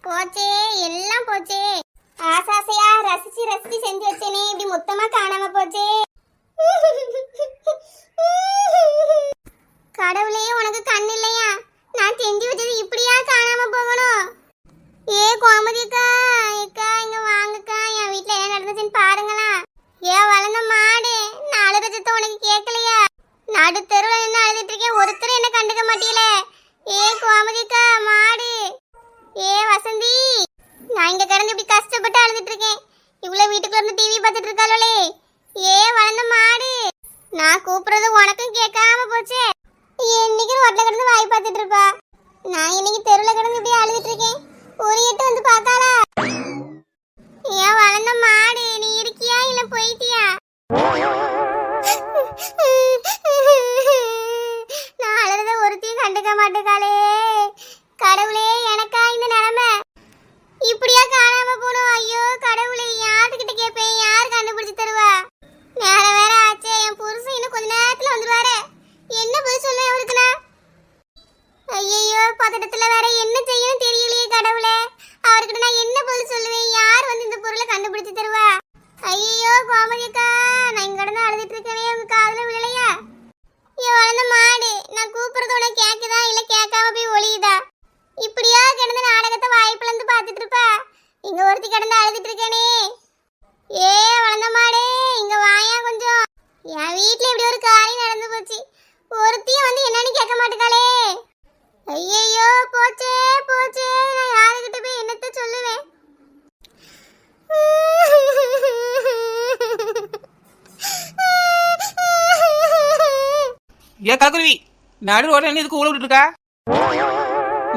போச்சே, எல்லாம் போச்சே. ஆசாசையா ரசிச்சு ரசிச்சு செஞ்சு வச்சேனே, இப்படி மொத்தமா காணாம போச்சே. கடவுளே, உனக்கு கண் இல்லையா? நான் செஞ்சு வச்சது இப்படியா காணாம போகணும்? ஏ கோமதிக்கா, அக்கா இங்க வாங்கக்கா, என் வீட்டுல என்ன நடந்துச்சுன்னு பாருங்களா. ஏன் வளர்ந்த மாடு, நான் அழுறத உனக்கு கேட்கலையா? நடு தெருவில் நின்று அழுதுட்டு இருக்கேன், ஒருத்தர் என்ன கண்டுக்க மாட்டீல. ஏ கோமதிக்கா மாடு, ஏ வசந்தி, நான் இங்க கிடந்து இப்படி கஷ்டப்பட்டு அழுதுட்டு இருக்கேன். இவ்வளவு வீட்டுக்குள்ள இருந்து டிவி பார்த்துட்டு இருக்காளே. ஏ வளர்ந்த மாடு, நான் கூப்பிடுறது உனக்கும் கேட்காம போச்சே. என்னைக்கு ரோட்ல கிடந்து வாய் பார்த்துட்டு இருப்பா. நான் இன்னைக்கு தெருவில் கிடந்து இப்படி அழுதுட்டு இருக்கேன், ஒரு எட்டு வந்து பார்க்காளா? ஏன் வளர்ந்த மாடு, நீ இருக்கியா இல்ல போயிட்டியா? நான் அழுறத ஒருத்தையும் கண்டுக்க மாட்டேக்காளே. கடவுளே, எனக்கா இந்த நிலைமை? இப்படியா காணாம போனோம்? ஐயோ கடவுளே, யாருக்கிட்ட கேட்பேன்? யார் கண்டுபிடிச்சு தருவா? நேரம் வேற ஆச்சே, என் புருஷன் இன்னும் கொஞ்ச நேரத்துல வந்துருவாரு. என்ன பதில் சொல்ல அவருக்குண்ணா? ஐயோ பதட்டத்துல வேற என்ன செய்யணும் தெரியலையே கடவுளே. அவர்கிட்ட நான் என்ன பதில் சொல்லுவேன்? யார் வந்து இந்த பொருளை கண்டுபிடிச்சு தருவா? ஐயோ கோமதிக்கா, நான் இங்க கடந்து அழுதுட்டு இருக்கவே உங்க காதுல விழலையா? என் வளர்ந்த மாடு, நான் கூப்பிடுறது உனக்கு கேக்குதா இல்ல கேட்காம போய் ஒளியுதா? இப்படியா கிடந்த நாடகத்தை வாய்ப்புல இருந்து பாத்துட்டு இருப்பா. இங்க ஒருத்தி கிடந்து அழுதுட்டு இருக்கேனே. ஏ வளர்ந்த மாடே, இங்க வாயா கொஞ்சம். என் வீட்டுல இப்படி ஒரு காரியம் நடந்து போச்சு, ஒருத்தியும் வந்து என்னன்னு கேட்க மாட்டேக்காளே. ஐயோ போச்சே போச்சே, நான் யாருக்கிட்ட போய் என்னத்த சொல்லுவேன்? ஏன் கலக்குருவி, நடு ரோட்ல என்ன இதுக்கு உழவு விட்டு இருக்கா?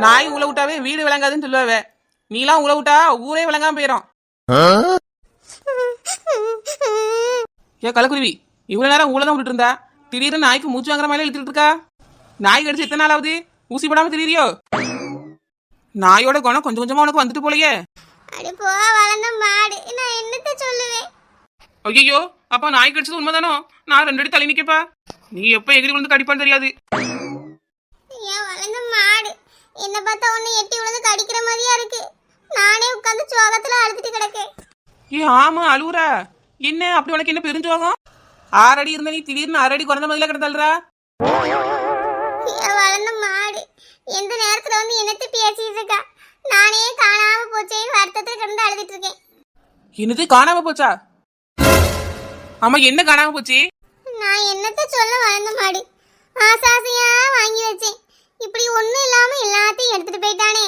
நாய் உழவு விட்டாவே வீடு விளங்காதுன்னு சொல்லுவாவே, நீலாம் உழவு விட்டா ஊரே விளங்காம போயிடும். ஏன் கலக்குருவி, இவ்வளவு நேரம் ஊழதான் விட்டுட்டு இருந்தா, திடீர்னு நாய்க்கு மூச்சு வாங்குற மாதிரி இழுத்துட்டு இருக்கா? நாய் கடிச்சு எத்தனை நாள் ஆகுது? ஊசி போடாம திடீரியோ? நாயோட குணம் கொஞ்சம் கொஞ்சமா உனக்கு வந்துட்டு போலையே. அடி போ வளர்ந்த மாடு, நான் என்னத்த சொல்லுவேன்? ஐயோ, அப்ப நாய் கடிச்சது உண்மைதானோ? நான் 2 அடி தள்ளி நிக்கப்பா. நீ எப்ப எகிரி விழுந்து கடிப்பான்னு தெரியாது. ஏன் வளர்ந்த மாடு, என்ன பார்த்தா ஒன்னு எட்டி விழுந்து கடிக்கிற மாதிரியா இருக்கு. நானே உட்கார்ந்து சோகத்துல அழுதுட்டு கிடக்கேன். ஏ ஆமா அழுவுறா? என்ன அப்படி உனக்கு என்ன பெருஞ்சோகம்? 6 அடி இருந்த நீ திடீர்னு 6 அடி குறைந்த மாதிரில கிடந்தாள்றா. ஏன் வளர்ந்த மாடு, எந்த நேரத்துல வந்து என்னத்த பேசிட்டு இருக்கா? நானே காணாம போச்சேன்னு வருத்தத்துல கிடந்து அழுதுட்டு இருக்கேன். என்னது காணாம போச்சா? ஆமா, என்ன காணாம போச்சு? நான் என்னத்த சொல்ல வளர்ந்த மாடு, ஆசாசையா வாங்கி வச்சேன், இப்படி ஒண்ணும் இல்லாம எல்லாத்தையும் எடுத்துட்டு போயிட்டானே.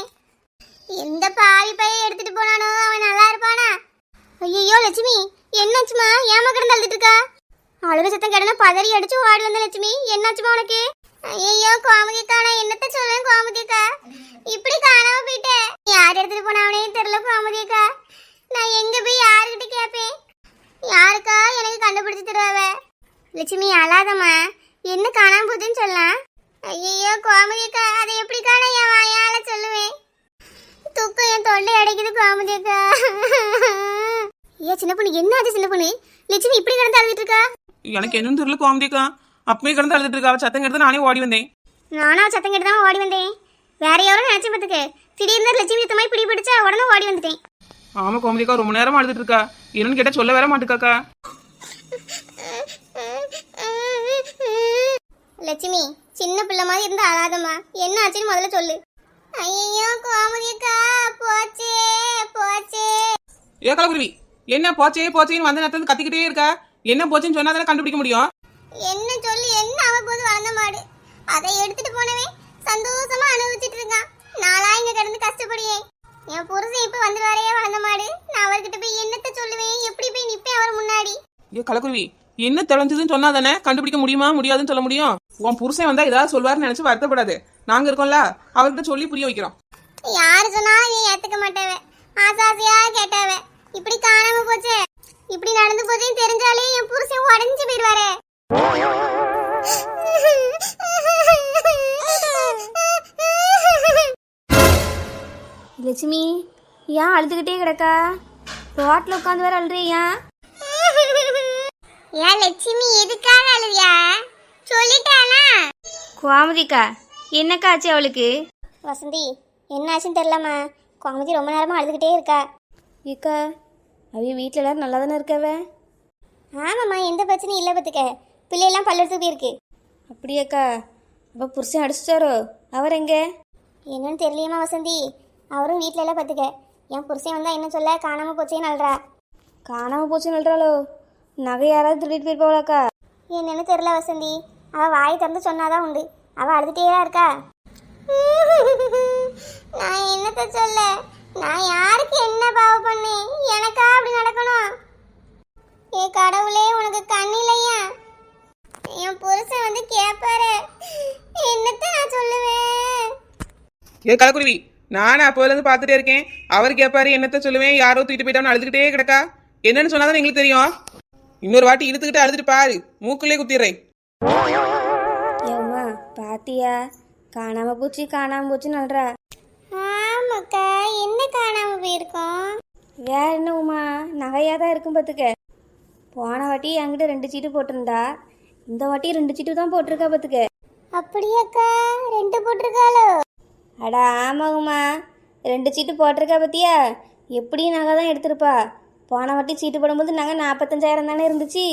எந்த பாவி பைய எடுத்துட்டு போனானோ அவன் நல்லா இருப்பானா? ஐயோ லட்சுமி, என்னாச்சுமா? ஏமா கிடந்து அழுதுட்டு இருக்கா? அழுக சத்தம் கிடனா பதறி அடிச்சு ஓடி வந்த லட்சுமி, என்னாச்சுமா உனக்கு? ஐயோ கோமதிக்கா, நான் என்னத்த சொல்லுவேன் கோமதிக்கா, இப்படி காணாம போயிட்டேன். யார் எடுத்துட்டு போனாவனே தெரியல கோமதிக்கா. நான் எங்க போய் யாருக்கிட்ட கேட்பேன்? யாருக்கா எனக்கு கண்டுபிடிச்சு தருவாவ? லட்சுமி அழாதம்மா, என்ன காணாம போகுதுன்னு சொல்லலாம். ஐயோ கோமதிக்கா, அதை எப்படிக்கா நான் என் வாயால சொல்லுவேன்? தூக்கம் என் தொண்டை அடைக்குது கோமதிக்கா. ஏன் சின்ன பொண்ணு, என்ன ஆச்சு சின்ன பொண்ணு? லட்சுமி இப்படி கிடந்து அழுதுட்டு இருக்கா? எனக்கு என்னன்னு தெரியல கோமதிக்கா, அப்பவே கிடந்து அழுதுட்டு இருக்கா. சத்தம் கிடந்து நானே ஓடி வந்தேன். நானும் சத்தம் கிட்ட தான் ஓடி வந்தேன். வேற யாரும் நினைச்சு பார்த்துக்கு, திடீர்னு லட்சுமி இந்த மாதிரி பிடி பிடிச்சா உடனே ஓடி வந்துட்டேன். ஆமா கோமதிக்கா, ரொம்ப நேரமா அழுதுட்டு இருக்கா. என்னன்னு கேட்டா சொல்ல வேற மாட்டுக்காக்கா. லட்சுமி, சின்ன பிள்ளை மாதிரி இருந்து அழாதம்மா, என்ன ஆச்சுன்னு முதல்ல சொல்லு. ஐயோ கோமதிக்கா, போச்சே போச்சே. ஏ கலக்குருவி, என்ன போச்சே போச்சேன்னு வந்த நேரத்துல கத்திக்கிட்டே இருக்கா? என்ன போச்சுன்னு சொன்னா தானே கண்டுபிடிக்க முடியும். என்ன சொல்லி என்ன ஆக போது வளர்ந்த மாடு? அதை எடுத்துட்டு போனவே சந்தோஷமா அனுபவிச்சுட்டு இருக்கான். நாளா இங்க கிடந்து கஷ்டப்படுவேன். என் புருஷன் இப்ப வந்துருவாரே வளர்ந்த மாடு, நான் அவர்கிட்ட போய் என்னத்த சொல்லுவேன்? எப்படி போய் நிப்பேன் அவர் முன்னாடி? ஏ கலக்குருவி, என்ன தொலைஞ்சதுன்னு சொன்னா தானே கண்டுபிடிக்க முடியுமா முடியாதுன்னு சொல்ல முடியும். உன் புருஷன் வந்தா ஏதாவது சொல்வாருன்னு நினைச்சு வருத்தப்படாது. நாங்க இருக்கோம்ல, அவர்கிட்ட சொல்லி புரிய வைக்கிறோம். யாரு சொன்னாலும் நீ ஏத்துக்க மாட்டாவ, ஆசாசியா கேட்டாவ. இப்படி காணாம போச்சே, இப்படி நடந்து போச்சேன்னு தெரிஞ்சாலே என் புருஷன் உடஞ்சு போயிடுவாரே. லட்சுமி, ஏன் அழுதுகிட்டே கிடக்கா? ரோட்ல உட்காந்து வேற அழுறியா? ஏன் லட்சுமி எதுக்காக அழுவியா? சொல்லிட்டானா? கோமதிக்கா, என்னக்கா ஆச்சு அவளுக்கு? வசந்தி, என்ன ஆச்சுன்னு தெரியலம்மா, கோமதி ரொம்ப நேரமாக அழுதுகிட்டே இருக்கா. ஏக்கா அவைய வீட்டில் எல்லாரும் நல்லா தானே இருக்கவே? ஆமாம்மா, எந்த பிரச்சனையும் இல்லை பார்த்துக்க. பிள்ளையெல்லாம் பல்லெடுத்து போயிருக்கு. அப்படியாக்கா? அப்போ புருஷன் அடிச்சிட்டாரோ? அவர் எங்கே? என்னன்னு தெரியலையம்மா வசந்தி. அவரும் வீட்டில எல்லாம் பார்த்துக்க. என் புருஷன் வந்தால் என்ன சொல்ல, காணாமல் போச்சேன்னு அழுறா. காணாமல் போச்சுன்னு சொல்கிறாளோ? நகை யாராவது திருடிட்டு போயிருப்பாளாக்கா? என்னன்னு தெரியல வசந்தி. அவள் வாய் திறந்து சொன்னாதான் உண்டு. அவள் அழுதுகிட்டே தான் இருக்கா. நான் என்னத்த சொல்ல? நான் யாருக்கு என்ன பாவம் பண்ணேன்? எனக்கா அப்படி நடக்கணும்? ஏ கடவுளே, உனக்கு கண் இல்லையா? என் புருஷன் வந்து கேட்பாரு, என்னத்த நான் சொல்லுவேன்? ஏ கலக்குருவி, நானும் அப்போதுலேருந்து பார்த்துட்டே இருக்கேன். அவர் கேட்பாரு என்னத்த சொல்லுவேன், யாரோ தூக்கிட்டு போயிட்டான்னு அழுதுகிட்டே கிடக்கா. என்னன்னு சொன்னாதான் எங்களுக்கு தெரியும். இன்னொரு வாட்டி இழுத்துக்கிட்டு அழுதுட்டு பாரு, மூக்குள்ளே குத்திடுறேன். ஏம்மா பாத்தியா? காணாமல் போச்சுன்னு சொல்கிறா. ஆமாக்கா, என்ன காணாம போயிருக்கோம்? வேற என்ன உமா, நகையாக தான் இருக்கும் பார்த்துக்க. போன வாட்டி என்கிட்ட 2 சீட்டு போட்டிருந்தா, இந்த வாட்டி 2 சீட்டு தான் போட்டிருக்கா பார்த்துக்க. அப்படியாக்கா? 2 போட்டிருக்காளோ? அடா ஆமாங்கம்மா, 2 சீட்டு போட்டிருக்கா பார்த்தியா? எப்படியும் நகை தான் எடுத்திருப்பா. போன வாட்டி சீட்டு போடும்போது நகை 45,000 தானே இருந்துச்சு.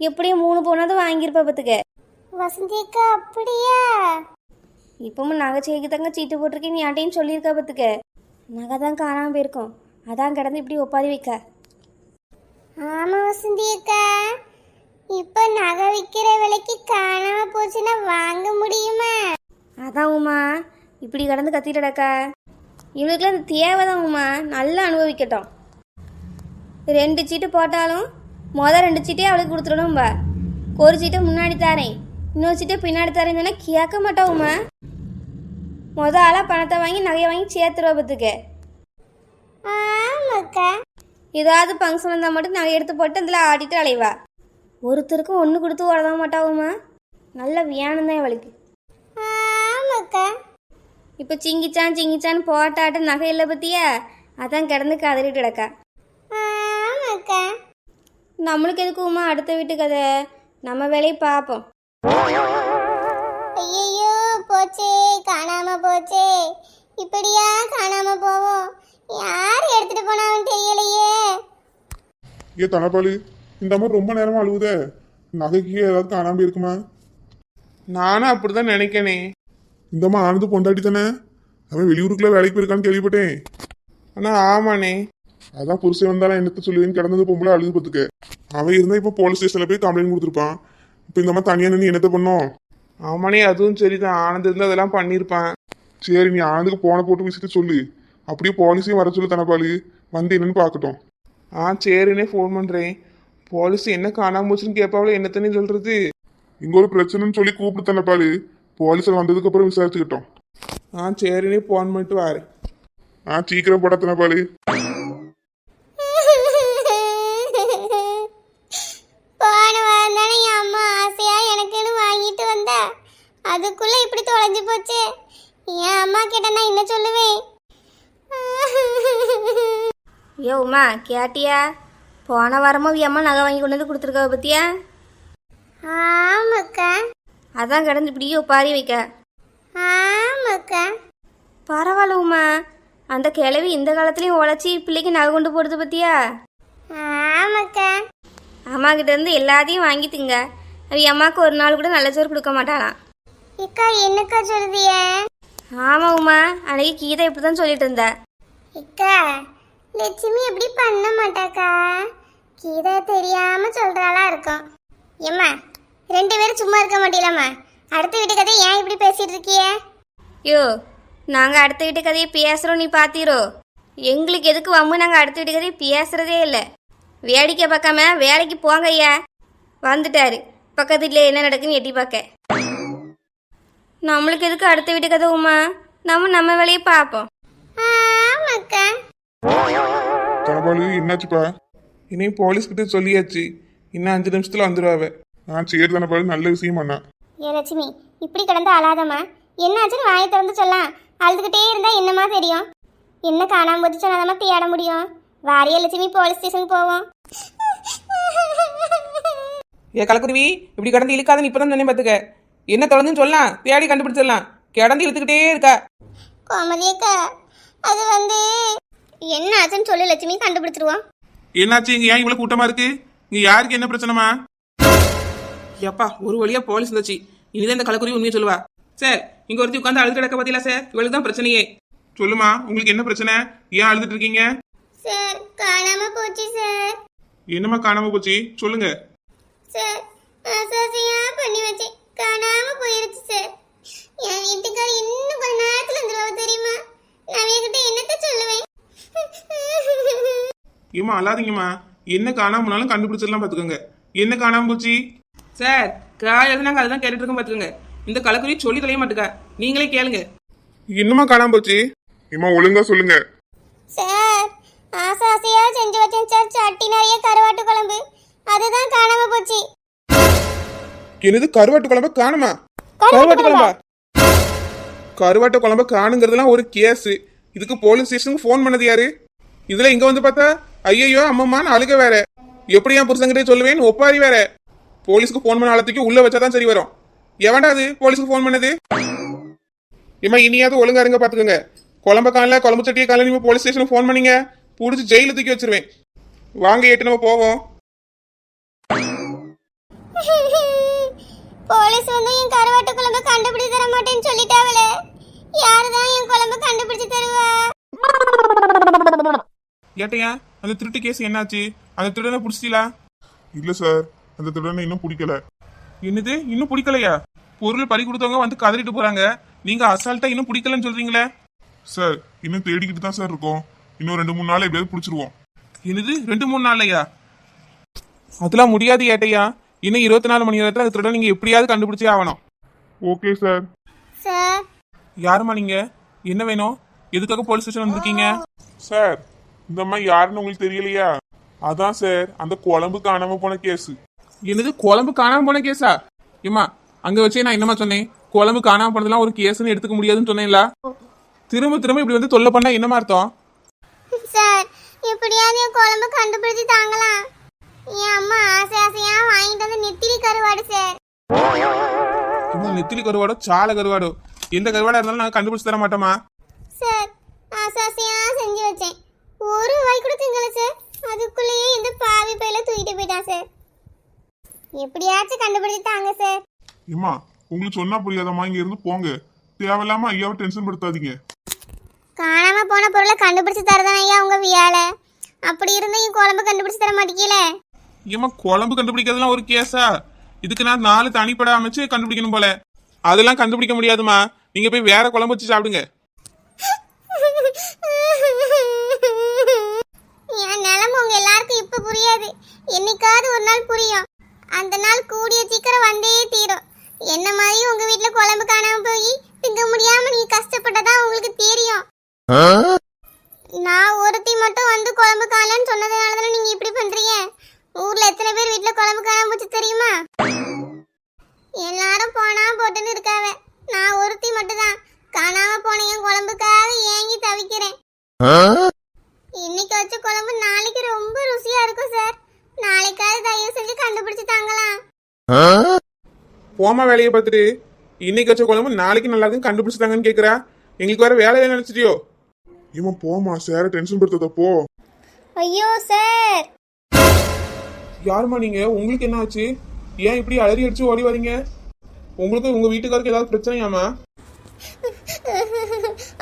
எப்படியும் 3 போனாலும் வாங்கியிருப்பா பார்த்துக்க. வசந்தி அக்கா, அப்படியா? இப்பவும் நகை செய்க்கு தாங்க சீட்டு போட்டிருக்கேன்னு யார்ட்டையும் சொல்லியிருக்கா பார்த்துக்க. நகை தான் காணாமல் போயிருக்கோம், அதான் கிடந்து இப்படி ஒப்பாரி வைக்க. ஆமா வசந்தி அக்கா, இப்ப நகை விற்கிற விலைக்கு காணாம போச்சுன்னா வாங்க முடியுமா? அதான் உமா இப்படி கிடந்து கத்திட்டடக்கா. இவளுக்குலாம் இந்த தேவைதான் உமா, நல்லா அனுபவிக்கட்டும். 2 சீட்டு போட்டாலும் மொதல் 2 சீட்டே அவளுக்கு கொடுத்துடணும்பா. ஒரு சீட்டை முன்னாடி தரேன், இன்னொரு சீட்டை பின்னாடி தரேன்னு சொன்னா கேட்க மாட்டா உமா. மொதல் ஆளாக பணத்தை வாங்கி நகையை வாங்கி சேர்த்துருவா பார்த்துக்க. ஆமாக்கா. ஏதாவது ஃபங்க்ஷன் வந்தால் மட்டும் நகை எடுத்து போட்டு அதில் ஆடிட்டு அலைவா. ஒருத்தருக்கும் ஒன்று கொடுத்து ஓடதான் மாட்டாவுமா. நல்ல வியானம் தான் இவளுக்கு. ஆமாக்கா. இப்போ சிங்கிச்சான்னு போட்டாட்ட நகை இல்லை பற்றியா, அதான் கிடந்து கதறிட்டு கிடக்கா. ஆமாக்கா. நம்மளுக்கு எதுக்குமா அடுத்த வீட்டு கதை, நம்ம வேலையை பார்ப்போம். ஐயோ, போச்சே, காணாம போச்சே. இப்படியா காணாம போவோம்? யார் எடுத்துட்டு போனாலும் தெரியலையே. ஏ தனபாலு, இந்த மாதிரி ரொம்ப நேரமா அழுவுதே, நகைக்கு ஏதாவது காணாம இருக்குமா? நானும் அப்படிதான் நினைக்கனே. இந்த மாதிரி ஆனது பொண்டாட்டி தானே, அவன் வெளியூருக்குள்ள வேலைக்கு போயிருக்கான்னு கேள்விப்பட்டேன். ஆனா ஆமாண்ணே. அதான் புருஷன் வந்தாலும் என்னத்த சொல்லுவேன்னு கிடந்தது பொம்பளை அழுது பார்த்துக்க. அவன் இருந்தா இப்போ போலீஸ் ஸ்டேஷன்ல போய் கம்ப்ளைண்ட் கொடுத்துருப்பான். இப்போ இந்த மாதிரி தனியா நின்று என்னத்த பண்ணோம்? ஆமாண்ணே, அதுவும் சரிதான். ஆனந்த் இருந்து அதெல்லாம் பண்ணியிருப்பான். சரி, நீ ஆனதுக்கு போன போட்டு விசிட்டு சொல்லு. அப்படியே போலீஸையும் வர சொல்லு தனபாலு, வந்து என்னன்னு பார்க்கட்டும். சரிண்ணே, ஃபோன் பண்ணுறேன். போலீஸ் என்ன காணாம போச்சுன்னு கேட்பாவில் என்னத்தனே சொல்கிறது. இங்க ஒரு பிரச்சனைன்னு சொல்லி கூப்பிட்டு தனபாலு, போலீஸில் வந்ததுக்கு அப்புறம் விசாரிச்சுக்கிட்டோம். சரிண்ணே, ஃபோன் பண்ணிட்டு வரேன். சீக்கிரம் போட தனபாலு. போன வாரம் தானே என் அம்மா ஆசையா எனக்குன்னு வாங்கிட்டு வந்தா, அதுக்குள்ள இப்படி தொலைஞ்சு போச்சு. என் அம்மா கிட்ட நான் என்ன சொல்லுவேன்? ஐயோ உமா, கேட்டியா? போன வாரமும் அம்மா நகை வாங்கி கொண்டு வந்து கொடுத்துருக்கா பத்தியா? ஆமாக்கா. அதான் கிடந்து இப்படியே ஒப்பாரி வைக்க. ஆமாக்கா. பரவாயில்ல உமா, அந்த கிழவி இந்த காலத்துலேயும் உழைச்சி பிள்ளைக்கு நகை கொண்டு போடுறது பத்தியா? ஆமாக்கா. அம்மா கிட்ட இருந்து எல்லாத்தையும் வாங்கிட்டுங்க. அவ அம்மாவுக்கு ஒரு நாள் கூட நல்ல சோறு கொடுக்க மாட்டாளாம். இக்கா, என்னக்கா சொல்றிய? ஆமா உமா, அன்னைக்கு கீதா இப்படி தான் சொல்லிட்டு இருந்தா. இக்கா, லட்சுமி எப்படி பண்ண மாட்டாக்கா. கீதா தெரியாம சொல்றாளா இருக்கும். ஏம்மா, 2 பேரும் சும்மா இருக்க மாட்டீங்களாம்மா? அடுத்த வீட்டு கதை ஏன் இப்படி பேசிட்டு இருக்கிய? யோ, நாங்கள் அடுத்த வீட்டு கதையை பேசுகிறோம், நீ பார்த்தீரோ? எங்களுக்கு எதுக்கு வம்பு, நாங்கள் அடுத்த வீட்டு கதையை பேசுகிறதே இல்லை. வேடிக்கை பார்க்காம வேலைக்கு போங்க ஐயா. வந்துட்டாரு, பக்கத்து வீட்டில் என்ன நடக்குன்னு எட்டி பார்க்க. நம்மளுக்கு எதுக்கு அடுத்த வீட்டு கதை உமா, நம்ம வேலையை பார்ப்போம். ஆமாக்கா. தனபாலு, என்னாச்சுப்பா? இனி போலீஸ்கிட்ட சொல்லியாச்சு, இன்னும் 5 நிமிஷத்துல வந்துடுவாவ. சரி தனபாலு, நல்ல விஷயம் பண்ணா. ஏ லட்சுமி, இப்படி கிடந்து அழாதம்மா. என்னாச்சுன்னு வாயை திறந்து சொல்லலாம். அழுதுகிட்டே இருந்தா என்னமா தெரியும்? என்ன காணாம போச்சு சொன்னாதான் தேட முடியும். வாரிய லட்சுமி, போலீஸ் ஸ்டேஷனுக்கு போவோம். ஏ கலக்குருவி, இப்படி கடந்து இழுக்காதுன்னு இப்பதான் சொன்னேன் பார்த்துக்க. என்ன தொடர்ந்துன்னு சொல்லலாம், தேடி கண்டுபிடிச்சிடலாம். கிடந்து இழுத்துக்கிட்டே இருக்கா. கோமதி அக்கா, அது வந்து என்ன ஆச்சுன்னு சொல்லு லட்சுமி, கண்டுபிடிச்சிருவோம். என்னாச்சு? இங்க ஏன் இவ்வளவு கூட்டமா இருக்கு? இங்க யாருக்கு என்ன பிரச்சனைமா? எப்பா ஒரு வழியா போலீஸ் வந்துச்சு. இனிதான் இந்த கலக்குருவி உண்மையை சொல்லுவா. சார், இங்க ஒருத்தி உட்காந்து அழுது கிடக்க பாத்தீங்களா சார்? இவளுக்கு தான் பிரச்சனையே. சொல்லுமா, உங்களுக்கு என்ன பிரச்சனை? ஏன் அழுதுட்டு இருக்கீங்க? சார், காணாம போச்சு சார். என்னமா காணாம போச்சு? சொல்லுங்க சார், அசாசியா பண்ணி வச்சேன், காணாம போயிருச்சு சார். என் வீட்டுக்கார் இன்னும் கொஞ்ச நேரத்துல வந்துருவா தெரியுமா? நான் என்கிட்ட என்னத்த சொல்லுவேன்? ஏமா அழாதீங்கம்மா. என்ன காணாம போனாலும் கண்டுபிடிச்சிடலாம் பாத்துக்கோங்க. என்ன காணாம போச்சு? சார், காலையில நாங்க அதுதான் கேட்டுட்டு இருக்கோம் பாத்துக்கோங்க. இந்த கலக்குருவி சொல்லி தொலைய மாட்டுக்கா. நீங்களே கேளுங்க. என்னமா காணாம போச்சு? இம்மா ஒழுங்கா சொல்லுங்க. சார், ஆசாசியா செஞ்சு வச்சேன் சார், சட்டி நிறைய கருவாட்டு குழம்பு, அதுதான் காணாம போச்சு. என்னது, கருவாட்டு குழம்பு காணுமா? கருவாட்டு குழம்பா? கருவாட்டு குழம்பு காணுங்கிறதுலாம் ஒரு கேஸ். இதுக்கு போலீஸ் ஸ்டேஷனுக்கு ஃபோன் பண்ணது யாரு? இதுல இங்க வந்து பார்த்தா ஐயோ அம்மம்மான்னு அழுக வேற. எப்படி என் புருஷங்கிட்டே சொல்லுவேன்னு ஒப்பாரி வேற. போலீஸ்க்கு ஃபோன் பண்ண ஆளத்துக்கு உள்ள வச்சாதான் சரி வரும். எவன்டா அது போலீஸ்க்கு ஃபோன் பண்ணது? ஏமா இனியாவது ஒழுங்கா இருங்க பாத்துக்கோங்க. குழம்பு காணல, குழம்பு சட்டியை காணல, நீங்க போலீஸ் ஸ்டேஷனுக்கு ஃபோன் பண்ணீங்க, புடிச்சு ஜெயில தூக்கி வச்சிருவேன். வாங்க ஏட்டு நம்ம போவோம். போலீஸ் வந்து என் கருவாட்டு குழம்பு கண்டுபிடிச்சு தர மாட்டேன்னு சொல்லிட்டாவல. யாருதான் என் குழம்பு கண்டுபிடிச்சு தருவா? ஏட்டையா, அந்த திருட்டு கேஸ் என்னாச்சு? அந்த திருடனை பிடிச்சிட்டீங்களா? இல்ல சார், அந்த திருடனை இன்னும் பிடிக்கல. என்னது, இன்னும் பிடிக்கலையா? பொருள் பறி கொடுத்தவங்க வந்து கதறிட்டு போறாங்க. நீங்க அசால்ட்டா இன்னும் பிடிக்கலன்னு சொல்றீங்களே? சார், இன்னும் தேடிக்கிட்டு தான் சார் இருக்கோம். இன்னும் 2-3 நாள் எப்படியாவது பிடிச்சிருவோம். என்னது, 2-3 நாள்லையா? அதெல்லாம் முடியாது ஏட்டையா. இன்னும் 24 மணி நேரத்துல அந்த திருடன் நீங்க எப்படியாவது கண்டுபிடிச்சே ஆகணும். Okay sir. சார், யாருமா நீங்க? என்ன வேணும்? எதுக்காக போலீஸ் ஸ்டேஷன் வந்திருக்கீங்க? சார், இந்த அம்மா யாருன்னு உங்களுக்கு தெரியலையா? அதான் சார், அந்த குழம்பு காணாம போன கேஸ். என்னது, குழம்பு காணாம போன கேஸா? ஏமா, அங்க வச்சே நான் என்னமா சொன்னேன்? குழம்பு காணாம போனதெல்லாம் ஒரு கேஸ்ன்னு எடுத்துக்க முடியாதுன்னு சொன்னேன்ல. திரும்ப திரும்ப இப்படி வந்து தொல்லை பண்ணா என்னமா அர்த்தம்? சார், எப்படியாவது என் குழம்பு கண்டுபிடிச்சு தாங்கலாம். என் அம்மா ஆசை ஆசையா வாங்கிட்டு வந்து நெத்திலி கருவாடு சார். இன்னும் நெத்திலி கருவாடோ சாலை கருவாடோ எந்த கருவாடா இருந்தாலும் நாங்கள் கண்டுபிடிச்சு தர மாட்டோமா? சார், ஆசை ஆசையா செஞ்சு வச்சேன், ஒரு வாய் கூட திங்கல சார். அதுக்குள்ளேயே இந்த பாவி பையில தூக்கிட்டு போயிட்டான் சார். எப்படியாச்சும் கண்டுபிடிச்சு தாங்க சார். ஏம்மா, உங்களுக்கு சொன்னா புரியாதம்மா, இங்க இருந்து போங்க. தேவையில்லாம ஐயாவை டென்ஷன் படுத்தாதீங்க. காணாம போன பொருளை கண்டுபிடிச்சு தரதான ஐயா உங்க வியால. அப்படி இருந்தா என் குழம்பு கண்டுபிடிச்சு தர மாட்டீங்கல. ஏமா, குழம்பு கண்டுபிடிக்கிறதுலாம் ஒரு கேஸா? இதுக்கு நான் 4 தனிப்பட அமைச்சு கண்டுபிடிக்கணும் போல. அதெல்லாம் கண்டுபிடிக்க முடியாதுமா. நீங்க போய் வேற குழம்பு வச்சு சாப்பிடுங்க. என் நிலைமை உங்க எல்லாருக்கும் இப்ப புரியாது, என்னைக்காவது ஒரு நாள் புரியும். அந்த நாள் கூடிய சீக்கிரம் வந்தே தீரும். என்ன மாதிரி உங்க வீட்டுல குழம்பு காணாம போய் திங்க முடியாம நீங்க கஷ்டப்பட்டதா உங்களுக்கு தெரியும். நான் ஒருத்தி மட்டும் வந்து குழம்பு காணலன்னு சொன்னதுனாலதானே நீங்க இப்படி பண்றீங்க. ஊர்ல எத்தனை பேர் வீட்டுல குழம்பு காணாம போச்சு தெரியுமா? எல்லாரும் போனா போட்டுன்னு இருக்காவ. நான் ஒருத்தி மட்டும் தான் காணாம போன என் குழம்புக்காக ஏங்கி தவிக்கிறேன். இன்னைக்கு வச்ச குழம்பு நாளைக்கு ரொம்ப ருசியா இருக்கும் சார். நாளைக்காவது தயவு செஞ்சு கண்டுபிடிச்சு தாங்கலாம். போமா வேலையை பார்த்துட்டு. இன்னைக்கு வச்ச குழம்பு நாளைக்கு நல்லா இருக்குன்னு கண்டுபிடிச்சிட்டாங்கன்னு கேட்குறா. எங்களுக்கு வேற வேலையை நினைச்சிட்டியோ? ஏமா போமா, சார டென்ஷன் படுத்தத போ. ஐயோ சார், யாருமா நீங்க? உங்களுக்கு என்ன ஆச்சு? ஏன் இப்படி அலறி அடிச்சு ஓடி வரீங்க? உங்களுக்கு உங்க வீட்டுக்காருக்கு ஏதாவது பிரச்சனையாமா?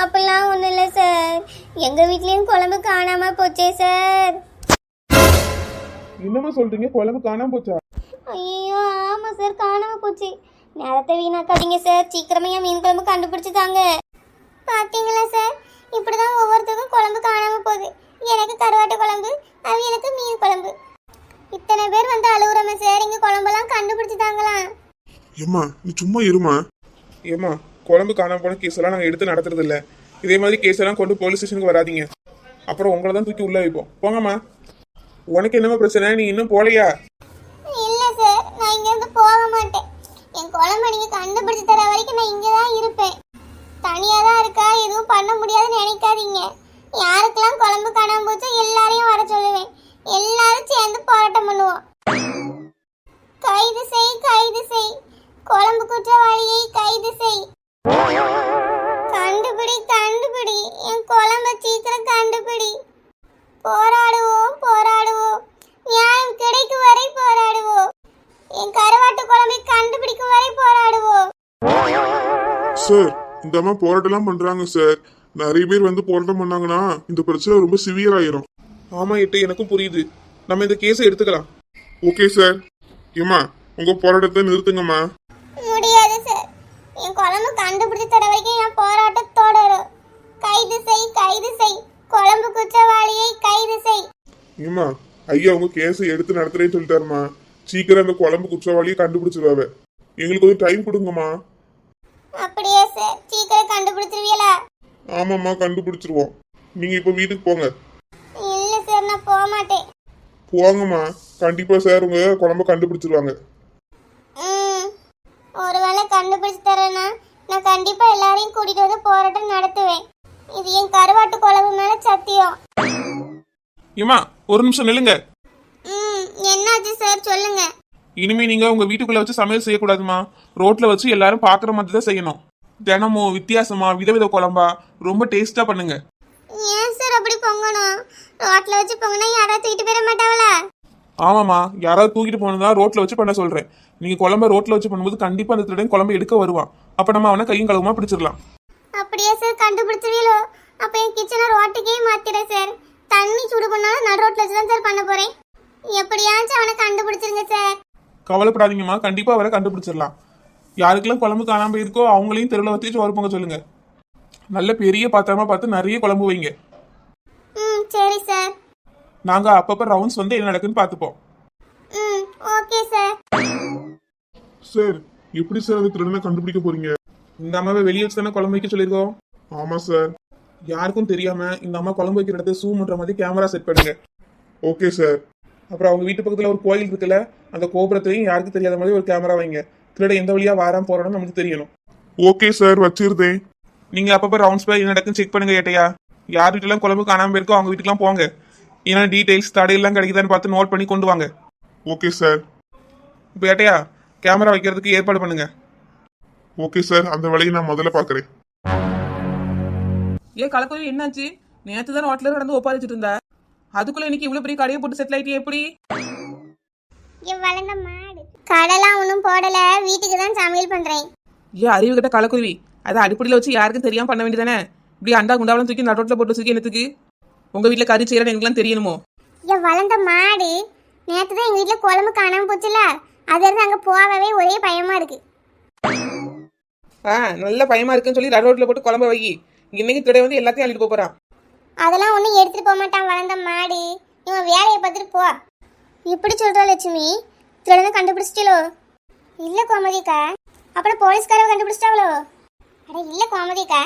அப்பெல்லாம் ஒண்ணும் இல்லை சார். எங்க வீட்லயும் குழம்பு காணாம போச்சே சார். என்னமா சொல்றீங்க? குழம்பு காணாம போச்சா? ஐயோ ஆமா சார், காணாம போச்சு. நேரத்தை வீணாக்காதீங்க சார், சீக்கிரமே என் மீன் குழம்பு கண்டுபிடிச்சு தாங்க. பாத்தீங்களா சார், இப்படிதான் ஒவ்வொருத்தருக்கும் குழம்பு காணாம போகுது. எனக்கு கருவாட்டு குழம்பு, அது எனக்கு மீன் குழம்பு. இத்தனை பேர் வந்து அழுகுறோமே சார், இங்க குழம்பெல்லாம் கண்டுபிடிச்சு தாங்கலாம். ஏம்மா, நீ சும்மா இருமா. ஏமா, குழம்பு காணாம போன கேஸ் எல்லாம் நாங்கள் எடுத்து நடத்துறது இல்லை. இதே மாதிரி கேஸ் எல்லாம் கொண்டு போலீஸ் ஸ்டேஷனுக்கு வராதீங்க. அப்புறம் உங்களை தான் தூக்கி உள்ள வைப்போம். போங்கம்மா. உனக்கு என்னமா பிரச்சனை? நீ இன்னும் போலையா? இல்ல சார், நான் இங்க இருந்து போக மாட்டேன். என் குழம்பை நீங்க கண்டுபிடிச்சு தர வரைக்கும் நான் இங்க தான் இருப்பேன். தனியா தான் இருக்கா, எதுவும் பண்ண முடியாதுன்னு நினைக்காதீங்க. யாருக்கெல்லாம் குழம்பு காணாம போச்சோ எல்லாரையும் வர சொல்லுவேன். எல்லாரும் சேர்ந்து போராட்டம் பண்ணுவோம். கைது செய், கைது செய், குழம்பு குற்றவாளியை கைது செய். கண்டுபிடி, கண்டுபிடி, என் குழம்பை சார் இந்த அம்மா போராட்டம்லாம் பண்றாங்க சார். நிறைய பேர் வந்து போராட்டம் பண்ணாங்கன்னா இந்த பிரச்சனை ரொம்ப சிவியர் ஆயிரும். ஆமா எட்டு, எனக்கும் புரியுது. நம்ம இந்த கேஸை எடுத்துக்கலாம். Okay sir. ஏம்மா உங்க போராட்டத்தை நிறுத்துங்கம்மா. முடியாது சார். என் குழம்பு கண்டுபிடிச்சு தர வரைக்கும் என் போராட்டம் தொடரும். கைது செய், கைது செய், குழம்பு குற்றவாளியை கைது செய். ஏம்மா ஐயா உங்க கேஸை எடுத்து நடத்துறேன்னு சொல்லிட்டாருமா. சீக்கிரம் அந்த குழம்பு குற்றவாளியை கண்டுபிடிச்சிருவாவ. எங்களுக்கு கொஞ்சம் டைம் கொடுங்கம்மா. அப்படியே சார், சீக்கிரம் கண்டுபிடிச்சிருவீங்களா? ஆமாம்மா கண்டுபிடிச்சிருவோம். நீங்க இப்ப வீட்டுக்கு போங்க. இல்ல சார், நான் போக மாட்டேன். போங்கம்மா. கண்டிப்பா சார் உங்க குழம்பு கண்டுபிடிச்சிருவாங்க. ஒருவேளை கண்டுபிடிச்சு தரேன்னா நான் கண்டிப்பா எல்லாரையும் கூட்டிட்டு வந்து போராட்டம் நடத்துவேன். இது என் கருவாட்டு குழம்பு மேல சத்தியம். ஏமா ஒரு நிமிஷம் நில்லுங்க. என்னாச்சு சார், சொல்லுங்க. இனிமே நீங்க உங்க வீட்டுக்குள்ள வச்சு சமையல் செய்யக்கூடாதுமா. ரோட்ல வச்சு எல்லாரும் பாக்குற மாதிரி தான் செய்யணும். தினமும் வித்தியாசமா விதவித குழம்பா ரொம்ப டேஸ்டா பண்ணுங்க. ஏன் சார் அப்படி பொங்கணும்? ரோட்ல வச்சு பொங்கினா யாராவது தூக்கிட்டு போயிட மாட்டாங்களா? ஆமாமா, யாராவது தூக்கிட்டு போனதா ரோட்ல வச்சு பண்ண சொல்றேன். நீங்க குழம்ப ரோட்ல வச்சு பண்ணும்போது கண்டிப்பா அந்த திருடன் குழம்பு எடுக்க வருவான். அப்ப நம்ம அவனை கையும் கழுவுமா பிடிச்சிடலாம். அப்படியே சார் கண்டுபிடிச்சிருவீங்களோ? அப்ப என் கிச்சனை ரோட்டுக்கே மாத்திரேன் சார். தண்ணி சூடு பண்ணாலும் நடு ரோட்ல வச்சு தான் சார் பண்ண போறேன். எப்படியாச்சும் அவனை கண்டுபிடிச்சிருங்க சார். கவலைப்படாதீங்கம்மா, கண்டிப்பா அவரை கண்டுபிடிச்சிடலாம். யாருக்கெல்லாம் குழம்பு காணாம இருக்கோ அவங்களையும் தெருவில் வச்சு சோறு பொங்க சொல்லுங்க. நல்ல பெரிய பாத்திரமா பார்த்து நிறைய குழம்பு வைங்க. சரி சார். நாங்க அப்பப்ப ரவுண்ட்ஸ் வந்து என்ன நடக்குன்னு பார்த்துப்போம். Okay sir. சார் எப்படி சார் அந்த திருடனை கண்டுபிடிக்க போறீங்க? இந்த அம்மாவை வெளியே வச்சு தானே குழம்பு வைக்க சொல்லியிருக்கோம். ஆமா சார். யாருக்கும் தெரியாம இந்த அம்மா குழம்பு வைக்கிற இடத்துல சூ பண்ற மாதிரி கேமரா செட் பண்ணுங்க. Okay sir. அப்புறம் அவங்க வீட்டு பக்கத்துல ஒரு கோயில் இருக்குல்ல, அந்த கோபுரத்தையும் யாருக்கும் தெரியாத மாதிரி ஒரு கேமரா வைங்க. திருட எந்த வழியா வாராம போறான்னு நமக்கு தெரியணும். ஓகே சார், வச்சிருந்தேன். நீங்க அப்பப்ப ரவுண்ட்ஸ் போய் என்ன நடக்குன்னு செக் பண்ணுங்க ஏட்டையா. யார் வீட்டுலாம் குழம்பு காணாம இருக்கோ அவங்க வீட்டுக்குலாம் போங்க. ஏன்னா டீடைல்ஸ் தடையெல்லாம் கிடைக்குதான்னு பார்த்து நோட் பண்ணி கொண்டு வாங்க. Okay sir. இப்போ ஏட்டையா கேமரா வைக்கிறதுக்கு ஏற்பாடு பண்ணுங்க. ஓகே சார், அந்த வேலையை நான் முதல்ல பாக்குறேன். ஏன் கலக்குருவி என்னாச்சு? நேற்று தான் ரோட்ல நடந்து ஒப்பாரிச்சிட்டு இருந்தா, அதுக்குள்ள இன்னைக்கு இவ்வளவு பெரிய கடையை போட்டு செட்டில் ஆயிட்டே எப்படி? வளர்ந்த மாடு கடலாம் ஒன்றும் போடல, வீட்டுக்கு தான் சமையல் பண்றேன். ஏன் அறிவு கிட்ட கலக்குருவி, அதை அடிப்படையில் வச்சு யாருக்கும் தெரியாம பண்ண வேண்டியதானே? இப்படி அண்டா குண்டாவெல்லாம் தூக்கி நடுரோட்டில் போட்டு வச்சுருக்கேன். என்னத்துக்கு? உங்க வீட்டில் கறி செய்யறேன்னு எனக்குலாம் தெரியணுமோ? வளர்ந்த மாடு நேற்று தான் எங்க வீட்டுல குழம்பு காணாம போச்சுல, அது இருந்து அங்க போகவே ஒரே பயமா இருக்கு. நல்ல பயமா இருக்குன்னு சொல்லி நடுரோட்டில் போட்டு குழம்பு வை. இன்னைக்கு திருட வந்து எல்லாத்தையும் அள்ளிட்டு போறான். அதெல்லாம் ஒன்றும் எடுத்துட்டு போக மாட்டான் வளர்ந்த மாடு. இவன் வேலையை பார்த்துட்டு போ. இப்படி சொல்றா லட்சுமி, திருடனை கண்டுபிடிச்சிட்டோ? இல்ல கோமதிக்கா. அப்புறம் போலீஸ்காரவை கண்டுபிடிச்சிட்டாவளோ? அட இல்ல கோமதிக்கா.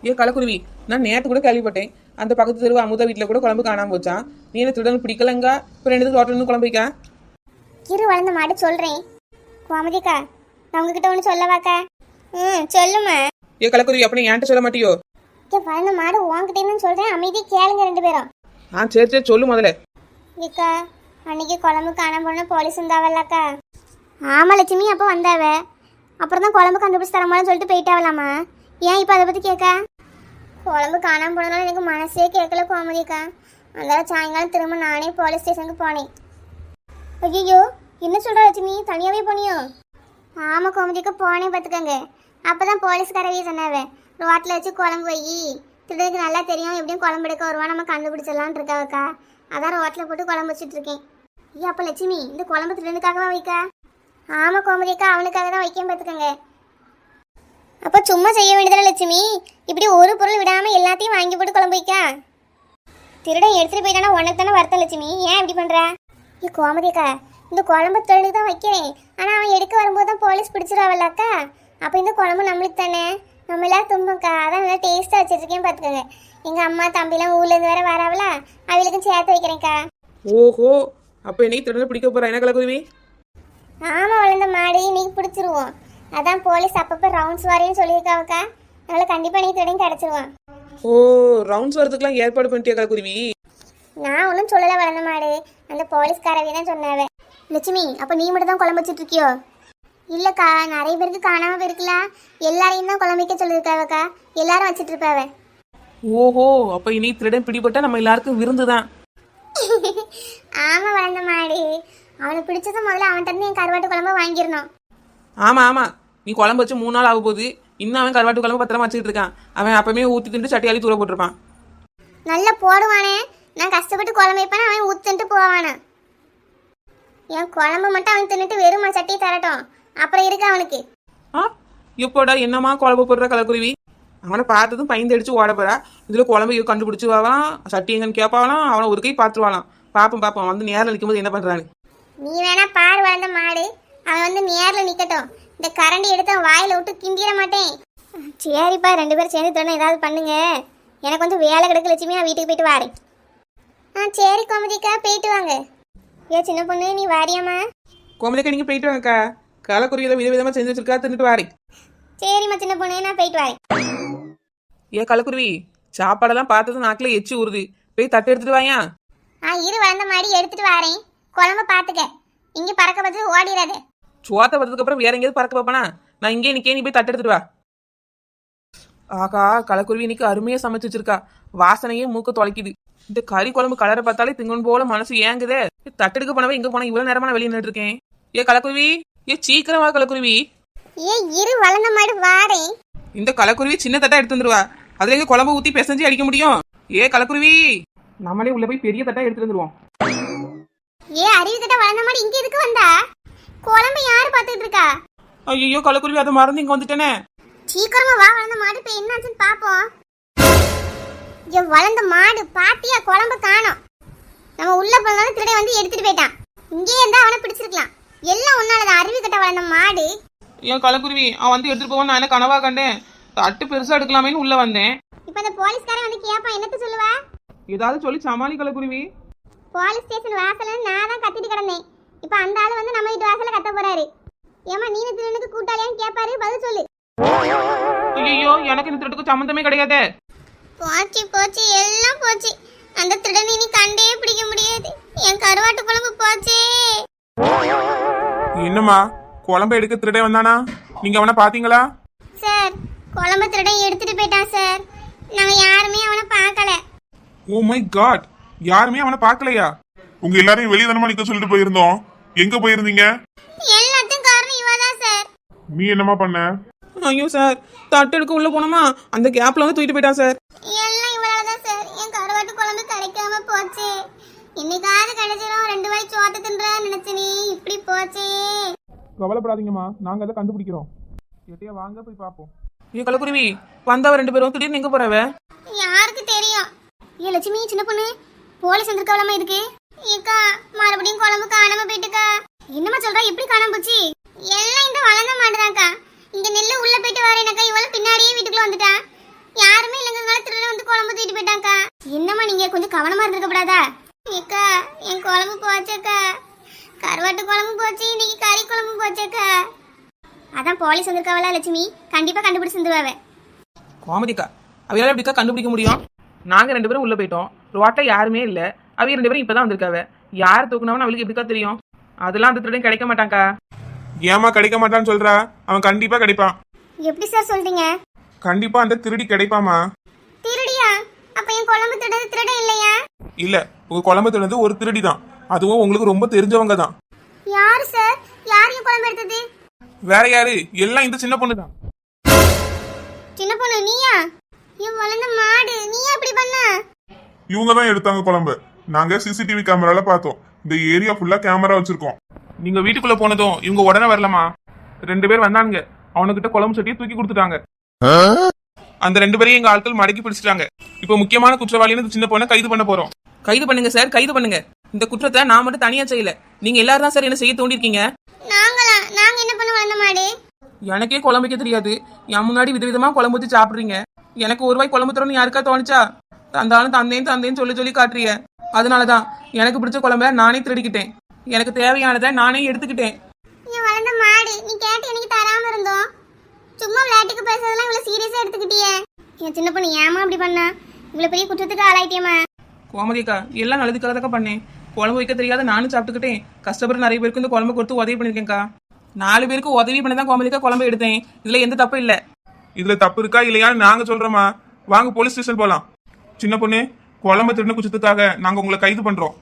ஏன் கலக்குருவி, நான் நேற்று கூட கேள்விப்பட்டேன் அந்த பக்கத்து தெருவு அமுதா வீட்டில் கூட குழம்பு காணாம போச்சான். நீ என்ன திருடன் பிடிக்கலங்க, அப்புறம் எனக்கு ஹோட்டல் குழம்பு வைக்க? இரு வளர்ந்த மாடு சொல்றேன். கோமதிக்கா, நான் உங்ககிட்ட ஒன்று சொல்லவாக்கா? சொல்லுமா. ஏன் கலக்குருவி, அப்படி என்கிட்ட சொல்ல மாட்டியோ? வளர்ந்த மாடு உன்கிட்டேன்னு சொல்றேன், அமைதி கேளுங்க ரெண்டு பேரும். சரி சரி சொல்லு முதல்ல. ஏக்கா, அன்னைக்கு குழம்பு காணாம போன போலீஸ் வந்தாவல்லக்கா? ஆமா லட்சுமி, அப்போ வந்தாவ. அப்புறம் தான் குழம்பு கண்டுபிடிச்சு தரமான்னு சொல்லிட்டு போயிட்டாவலாமா? ஏன் இப்போ அதை பற்றி கேட்க? குழம்பு காணாம போனதுனால எனக்கு மனசே கேட்கல கோமதிக்கா. அதனால சாயங்காலம் திரும்ப நானே போலீஸ் ஸ்டேஷனுக்கு போனேன். ஐயோ, என்ன சொல்கிற லட்சுமி, தனியாகவே போனியோ? ஆமாம் கோமதிக்கா, போனேன் பார்த்துக்கங்க. அப்போ தான் போலீஸ்காரவே சொன்னாவே, ரோட்டில் வச்சு குழம்பு வை, திருடனுக்கு நல்லா தெரியும் எப்படியும் குழம்பு எடுக்க வருவா, நம்ம கண்டுபிடிச்சிடலான் இருக்காவக்கா. அதான் ரோட்டில் போட்டு குழம்பு வச்சுட்டு இருக்கேன். ஐயா அப்போ லட்சுமி, இந்த குழம்பு திருடனுக்காகவா வைக்கா? ஆமாம் கோமதிக்கா, அவனுக்காக தான் வைக்கேன் பார்த்துக்கங்க. அப்போ சும்மா செய்ய வேண்டியதான லட்சுமி, இப்படி ஒரு பொருள் விடாமல் எல்லாத்தையும் வாங்கி போட்டு குழம்பு வைக்கா? திருடன் எடுத்துகிட்டு போயிட்டானா உனக்கு தானே வருத்தம் லட்சுமி, ஏன் இப்படி பண்ணுறா? ஏ கோமதிக்கா, இந்த குழம்பு தொழிலுக்கு தான் வைக்கிறேன், ஆனால் அவன் எடுக்க வரும்போது தான் போலீஸ் பிடிச்சிருவாவல்லக்கா. அப்போ இந்த குழம்பு நம்மளுக்கு தானே, நம்ம எல்லாம் தும்பக்கா, அதான் நல்லா டேஸ்ட்டாக வச்சுருக்கேன் பார்த்துக்கோங்க. எங்கள் அம்மா தம்பிலாம் ஊர்லேருந்து வேற வராவலா, அவளுக்கும் சேர்த்து வைக்கிறேன்க்கா. ஓஹோ, அப்போ இன்னைக்கு திருடனை பிடிக்க போறா என்ன கலக்குருவி? ஆமாம் வளர்ந்த மாடு, இன்னைக்கு பிடிச்சிருவோம். அதான் போலீஸ் அப்பப்போ ரவுண்ட்ஸ் வரேன்னு சொல்லியிருக்காவக்கா. அதனால கண்டிப்பாக நீ திருடன் கிடச்சிருவான். ஓ, ரவுண்ட்ஸ் வரதுக்குலாம் ஏற்பாடு பண்ணிட்டியா கலக்குருவி? நான் ஒன்றும் சொல்லலை வளர்ந்த மாடு, அந்த போலீஸ்காரவே தான் சொன்னாவே. லட்சுமி, அப்போ நீ மட்டும் தான் குழம்பு வச்சுட்டு இருக்கியோ? இல்லைக்கா, நிறைய பேருக்கு காணாமல் போயிருக்கல, எல்லாரையும் தான் குழம்பு வைக்க சொல்லியிருக்காவக்கா. எல்லாரும் வச்சுட்டு இருப்பாவ. ஓஹோ, அப்போ இன்னைக்கு திருடன் பிடிபட்டா நம்ம எல்லாருக்கும் விருந்து தான். ஆமாம் வளர்ந்த மாடு, அவனுக்கு பிடிச்சது முதல்ல அவன்கிட்ட இருந்து என் கருவாட்டு குழம்பு வாங்கிடணும். ஆமாம் ஆமாம், நீ குழம்பு வச்சு 3 நாள் ஆக போகுது, இன்னும் அவன் கருவாட்டு குழம்பு பத்திரமா வச்சுக்கிட்டு இருக்கான். அவன் அப்பவே ஊத்தி தின்ட்டு சட்டியாளி தூர போட்டிருப்பான். நல்லா போடுவானே. நான் கஷ்டப்பட்டு குழம்பு வைப்பேன், அவன் ஊத்துன்ட்டு போவானே. என் குழம்பு மட்டும் அவன் தின்னுட்டு வெறும் சட்டி தரட்டும், அப்புறம் இருக்கு அவனுக்கு. ஆ எப்போடா என்னம்மா குழம்பு போடுற கலக்குருவி? அவனை பார்த்ததும் பயந்து அடிச்சு ஓட போறா. இதுல குழம்பு கண்டுபிடிச்சு வாங்கலாம், சட்டி எங்கன்னு கேட்பாவலாம், அவனை ஒரு கை பார்த்துருவாளாம். பாப்போம் வந்து நேரில் நிற்கும்போது என்ன பண்றான்னு. நீ வேணா பாரு வளர்ந்த மாடு, அவன் வந்து நேரில் நிக்கட்டும். இந்த கரண்டி எடுத்து அவன் வாயில விட்டு கிண்டிட மாட்டேன். சரிப்பா, 2 பேரும் சேர்ந்து தோணும் ஏதாவது பண்ணுங்க. எனக்கு வந்து வேலை கிடக்கு லட்சுமி, நான் வீட்டுக்கு போயிட்டு வரேன். சரி கோமதிக்கா, போயிட்டு வாங்க. ஏ சின்ன பொண்ணு, நீ வாரியாம்மா? கோமதிக்கா நீங்க போயிட்டு வாங்கக்கா. கலக்குருவியில விதவிதமா செஞ்சு வச்சிருக்கா, தின்னுட்டு வாரி. சரிம்மா சின்ன பொண்ணு, நான் போயிட்டு வரேன். ஏன் கலக்குருவி, சாப்பாடெல்லாம் பார்த்ததும் நாக்கில் எச்சி ஊறுது. போய் தட்டு எடுத்துட்டு வாயா. இரு வளர்ந்த மாடி எடுத்துட்டு வரேன். குழம்பு பார்த்துக்க, இங்க பறக்க பார்த்து ஓடிடாது. சோத்தை வந்ததுக்கு அப்புறம் வேற எங்கேயாவது பறக்க பார்ப்பனா? நான் இங்கே நிக்கே, நீ போய் தட்டு எடுத்துட்டு வா. ஆகா, கலக்குருவி இன்னைக்கு அருமையா சமைச்சு வச்சிருக்கா. வாசனையே மூக்க தொலைக்குது. இந்த கறி குழம்பு கலரை பார்த்தாலே திங்கணும் போல மனசு ஏங்குதே. தட்டு எடுக்க போனவே இங்க போனா இவ்வளவு நேரமா நான் வெளியே நின்றுட்டு இருக்கேன். ஏ கலக்குருவி, ஏ சீக்கிரம் வா கலக்குருவி. இரு வளர்ந்த மாடு வாரேன். இந்த கலக்குருவி சின்ன தட்டா எடுத்து வந்துருவா. அதுல எங்க குழம்பு ஊத்தி பிசைஞ்சு அடிக்க முடியும்? ஏ கலக்குருவி, நம்மளே உள்ள போய் பெரிய தட்டா எடுத்துட்டு வந்துருவோம். அறிவு கிட்ட வளர்ந்த மாடு இங்க எதுக்கு வந்தா? குழம்பு யாரு பாத்துட்டு இருக்கா? ஐயோ கலக்குருவி, அதை மறந்து இங்க வந்துட்டேனே. சீக்கிரமா வா வளர்ந்த மாடு, இப்ப என்னாச்சுன்னு பாப்போம். வளர்ந்த மாடு பாத்தியா, குழம்பு காணோம். நம்ம உள்ள போனாலும் திருட வந்து எடுத்துட்டு போயிட்டான். இங்கே இருந்தா அவனை பிடிச்சிருக்கலாம். எல்லாம் உன்னாலதான், அறிவு கிட்ட வளர்ந்த மாடு. ஏன் கலக்குருவி, அவன் வந்து எடுத்துட்டு போவான், நான் என்ன கனவா கண்டேன். தட்டு பெருசா எடுக்கலாமேன்னு உள்ள வந்தேன். இப்ப அந்த போலீஸ்காரன் வந்து கேப்பான், என்னத்த சொல்லுவா? ஏதாவது சொல்லி சமாளி கலக்குருவி. போலீஸ் ஸ்டேஷன் வாசல்ல நான் தான் கத்திட்டு கிடந்தேன். இப்ப அந்த ஆளு வந்து நம்ம வீட்டு வாசல்ல கத்த போறாரு. ஏமா நீ திருடனுக்கு கூட்டாளியான்னு கேட்பாரு, பதில் சொல்லு. ஐயோ, எனக்கு இந்த திருட்டுக்கு சம்மந்தமே கிடையாது. போச்சு எல்லாம் போச்சு. அந்த திருடனை நீ கண்டே பிடிக்க முடியாது. என் கருவாட்டு குழம்பு போச்சே. என்னம்மா, குழம்பு எடுக்க திருடே வந்தானா? நீங்க அவனை பாத்தீங்களா? சார், குழம்பு திருடன் எடுத்துட்டு போயிட்டான் சார். நாங்க யாருமே அவனை பார்க்கல. ஓ மை காட், யாருமே அவனை பார்க்கலையா? உங்க எல்லாரையும் வெளியே தானமா நிக்க சொல்லிட்டு போயிருந்தோம். எங்க போயிருந்தீங்க? எல்லாத்துக்கும் காரணம் இவதான் சார். நீ என்னமா பண்ண? ஐயோ சார், தட்டு எடுக்க உள்ள போனோமா, அந்த கேப்ல வந்து தூக்கிட்டு போயிட்டான் சார். எல்லாம் இவளாலதான் சார். என் கருவாட்டு குழம்பு கிடைக்காம போச்சு. இன்னைக்காவது கிடைச்சிடும், 2 வாய் சோத்து தின்ற நினைச்சனே, இப்படி போச்சே. கவலைப்படாதீங்கம்மா, நாங்க அதை கண்டுபிடிக்கிறோம். எட்டையா வாங்க போய் பார்ப்போம். ஏன் கலக்குருவி, வந்தவ 2 பேரும் திடீர்னு எங்க போறவ? யாருக்கு தெரியும்? லட்சுமி சின்ன பொண்ணு, போலீஸ் வந்திருக்கவளமா இதுக்கு. ஏக்கா, மறுபடியும் குழம்பு காணாம போயிட்டுக்கா. என்னமா சொல்றா, எப்படி காணாம போச்சு? எல்லாம் இந்த வளர்ந்த மாடுதான்க்கா. இங்க நெல்லு உள்ள போயிட்டு வரேனக்கா, இவள பின்னாடியே வீட்டுக்குள்ள வந்துட்டான். யாருமே இல்லைங்கிறதுனால திருடன் வந்து குழம்பு தூக்கிட்டு போயிட்டான்க்கா. என்னம்மா நீங்க கொஞ்சம் கவனமா இருந்திருக்க கூடாதா? ஏக்கா, என் குழம்பு போச்சேக்கா. கருவாட்டு குழம்பு போச்சு, இன்னைக்கு கறி குழம்பு போச்சேக்கா. அதான் போலீஸ் வந்திருக்கவளா லட்சுமி, கண்டிப்பா கண்டுபிடிச்சு வந்துருவாவ. கோமதிக்கா, அவையால எப்படிக்கா கண்டுபிடிக்க முடியும்? நாங்க 2 பேரும் உள்ள போயிட்டோம், ரோட்டா யாருமே இல்ல. அவங்க 2 பேரும் இப்பதான் வந்திருக்காவ. யார் தூக்குனவன்னு அவளுக்கு எப்படிக்கா தெரியும்? அதெல்லாம் அந்த திருடன் கிடைக்க மாட்டாங்கக்கா. ஏமா கிடைக்க மாட்டான்னு சொல்றா? அவன் கண்டிப்பா கிடைப்பான். எப்படி சார் சொல்றீங்க? கண்டிப்பா அந்த திருடி கிடைப்பாமா. திருடியா? அப்ப என் குழம்பு திருடன் இல்லையா? இல்ல, உங்க குழம்பு திருடது ஒரு திருடி தான். அதுவும் உங்களுக்கு ரொம்ப தெரிஞ்சவங்க தான். யாரு சார்? யார் என் குழம்பு எடுத்தது? வேற யாரு? எல்லாம் இந்த சின்ன பொண்ணு தான். சின்ன பொண்ணு நீயா? என் வளர்ந்த மாடு, நீயா இப்படி பண்ண? இவங்க தான் எடுத்தாங்க குழம்பு. நாங்க சிசிடிவி கேமரால பார்த்தோம். இந்த ஏரியா ஃபுல்லா கேமரா வச்சிருக்கோம். நீங்க வீட்டுக்குள்ள போனதும் இவங்க உடனே வரலாமா? 2 பேர் வந்தானுங்க. அவனுக்கிட்ட குழம்பு சட்டியை தூக்கி கொடுத்துட்டாங்க. அந்த 2 பேரையும் எங்க ஆட்கள் மடக்கி பிடிச்சிட்டாங்க. இப்ப முக்கியமான குற்றவாளின்னு சின்ன பொண்ணை கைது பண்ண போறோம். கைது பண்ணுங்க சார், கைது பண்ணுங்க. இந்த குற்றத்தை நான் மட்டும் தனியா செய்யல, நீங்க எல்லாரும் தான் சார் என்ன செய்ய தோண்டிருக்கீங்க. நாங்களா? நாங்க என்ன பண்ண வளர்ந்த மாடு? எனக்கே குழம்பு வைக்க தெரியாது, என் முன்னாடி விதவிதமா குழம்பு ஊற்றி சாப்பிடுறீங்க. எனக்கு 1 வாய் குழம்பு தரணும்னு யாருக்கா தோணுச்சா? தந்தாலும் தந்தேன்னு சொல்லி காட்டுறீங்க. அதனாலதான் எனக்கு பிடிச்ச குழம்ப நானே திருடிக்கிட்டேன். எனக்கு தேவையானதை நானே எடுத்துக்கிட்டேன். என் வளர்ந்த மாடு, நீ கேட்டு எனக்கு தராம இருந்தோம். சும்மா விளையாட்டுக்கு பேசுறதெல்லாம் இவ்வளவு சீரியஸா எடுத்துக்கிட்டியே. என் சின்ன பொண்ணு ஏமா அப்படி பண்ணா? இவ்வளவு பெரிய குற்றத்துக்கு ஆளாயிட்டியம்மா. கோமதிக்கா, எல்லாம் நல்லதுக்காக பண்ணேன். குழம்பு வைக்க தெரியாத நானும் சாப்பிட்டுக்கிட்டேன். கஷ்டப்பட்டு நிறைய பேருக்கு இந்த குழம்பு கொடுத்து உதவி பண்ணிருக்கேன்க்கா. 4 பேருக்கு உதவி பண்ணதான் கோமதிக்கா குழம்பு எடுத்தேன். இதுல எந்த தப்பு இல்ல. இதுல தப்பு இருக்கா இல்லையான்னு நாங்க சொல்றோமா? வாங்க போலீஸ் ஸ்டேஷன் போலாம். சின்ன பொண்ணு, குழம்பு திருடின குற்றத்துக்காக நாங்க உங்களை கைது பண்றோம்.